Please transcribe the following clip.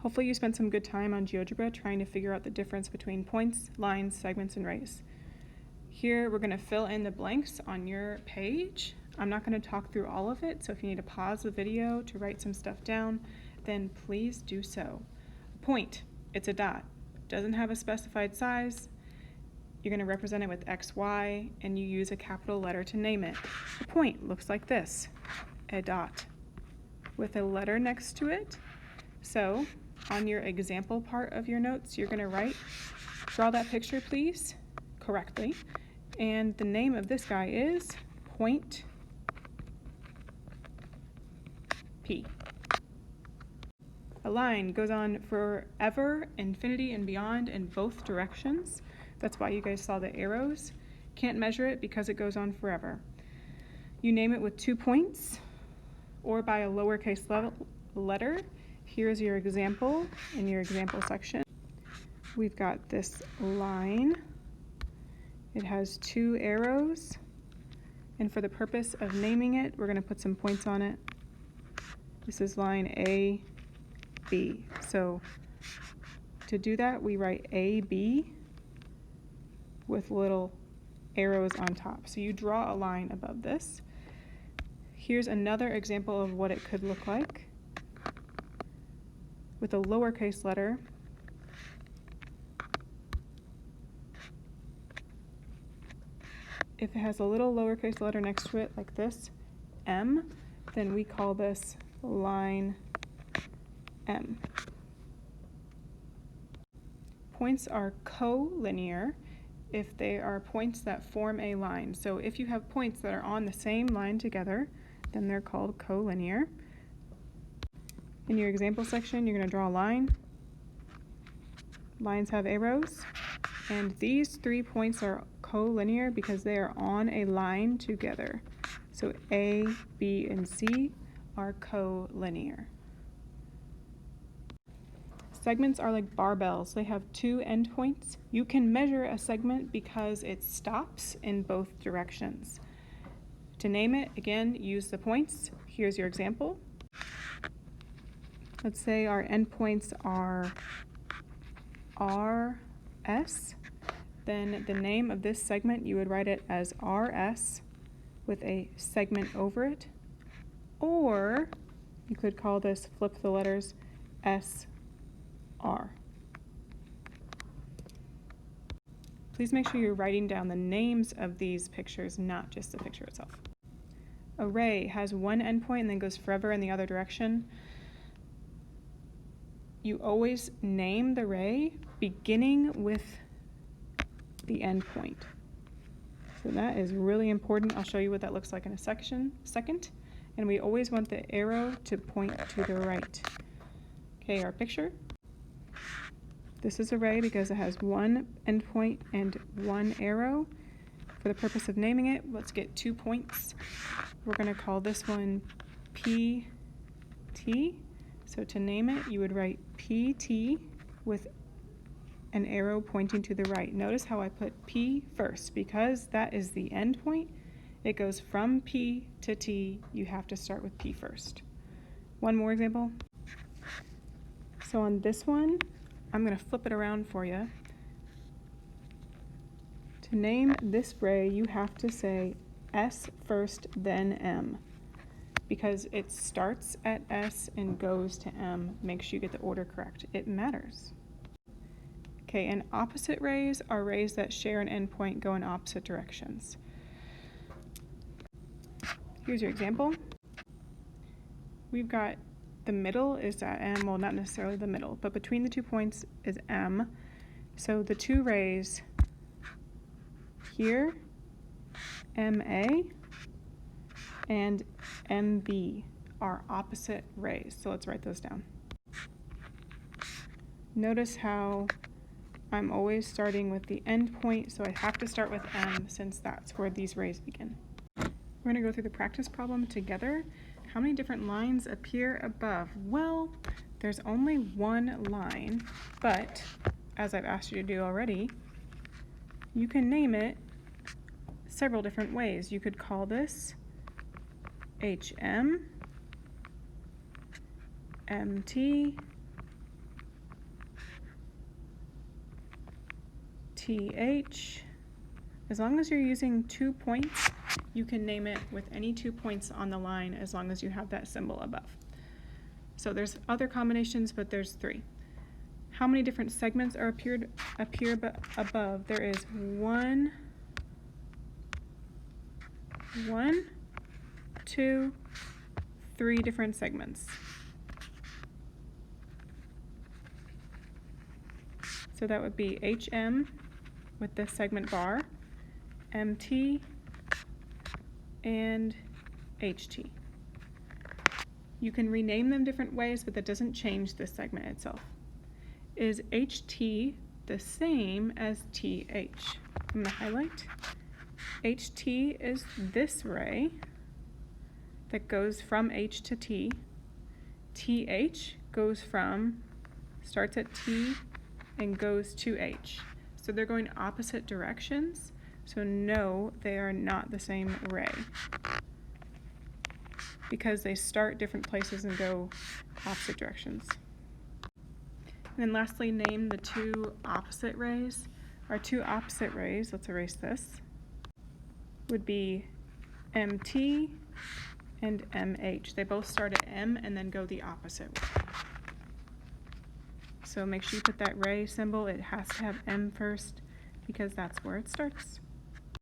Hopefully you spent some good time on GeoGebra trying to figure out the difference between points, lines, segments, and rays. Here we're going to fill in the blanks on your page. I'm not going to talk through all of it, so if you need to pause the video to write some stuff down, then please do so. A point, it's a dot. Doesn't have a specified size. You're going to represent it with X, Y, and you use a capital letter to name it. A point looks like this, a dot, with a letter next to it. So on your example part of your notes, you're going to write, draw that picture please, correctly. And the name of this guy is point P. A line goes on forever, infinity, and beyond in both directions. That's why you guys saw the arrows. Can't measure it because it goes on forever. You name it with 2 points or by a lowercase letter. Here's your example in your example section. We've got this line. It has 2 arrows. And for the purpose of naming it, we're going to put some points on it. This is line A, B. So to do that, we write A, B with little arrows on top. So you draw a line above this. Here's another example of what it could look like with a lowercase letter. If it has a little lowercase letter next to it like this, M, then we call this line M. Points are collinear if they are points that form a line. So if you have points that are on the same line together, then they're called collinear. In your example section, you're going to draw a line. Lines have arrows, and these 3 points are collinear because they are on a line together. So A, B, and C are collinear. Segments are like barbells. They have 2 endpoints. You can measure a segment because it stops in both directions. To name it, again, use the points. Here's your example. Let's say our endpoints are RS. Then the name of this segment, you would write it as RS with a segment over it. Or you could call this, flip the letters, SR. Please make sure you're writing down the names of these pictures, not just the picture itself. A ray has 1 endpoint and then goes forever in the other direction. You always name the ray beginning with the endpoint. So that is really important. I'll show you what that looks like in a second. And we always want the arrow to point to the right. Okay, our picture. This is a ray because it has 1 endpoint and 1 arrow. For the purpose of naming it, let's get 2 points. We're going to call this one PT. So to name it, you would write PT with an arrow pointing to the right. Notice how I put P first because that is the end point. It goes from P to T. You have to start with P first. One more example. So on this one, I'm going to flip it around for you. To name this ray, you have to say S first, then M. Because it starts at S and goes to M. Make sure you get the order correct. It matters. Okay, and opposite rays are rays that share an endpoint, go in opposite directions. Here's your example. We've got the middle is at M, well, not necessarily the middle, but between the 2 points is M. So the 2 rays here, MA and MB, are opposite rays. So let's write those down. Notice how I'm always starting with the end point, so I have to start with M since that's where these rays begin. We're going to go through the practice problem together. How many different lines appear above? Well, there's only 1 line, but as I've asked you to do already, you can name it several different ways. You could call this HM, MT, TH. As long as you're using 2 points, you can name it with any 2 points on the line as long as you have that symbol above. So there's other combinations, but there's 3. How many different segments are appear above? There is 1, 2, 3 different segments. So that would be HM with the segment bar, MT, and HT. You can rename them different ways, but that doesn't change the segment itself. Is HT the same as TH? I'm going to highlight. HT is this ray that goes from H to T. TH starts at T and goes to H. So they're going opposite directions. So no, they are not the same ray, because they start different places and go opposite directions. And then lastly, name the 2 opposite rays. Our 2 opposite rays, let's erase this, would be MT and MH. They both start at M and then go the opposite way. So make sure you put that ray symbol. It has to have M first because that's where it starts.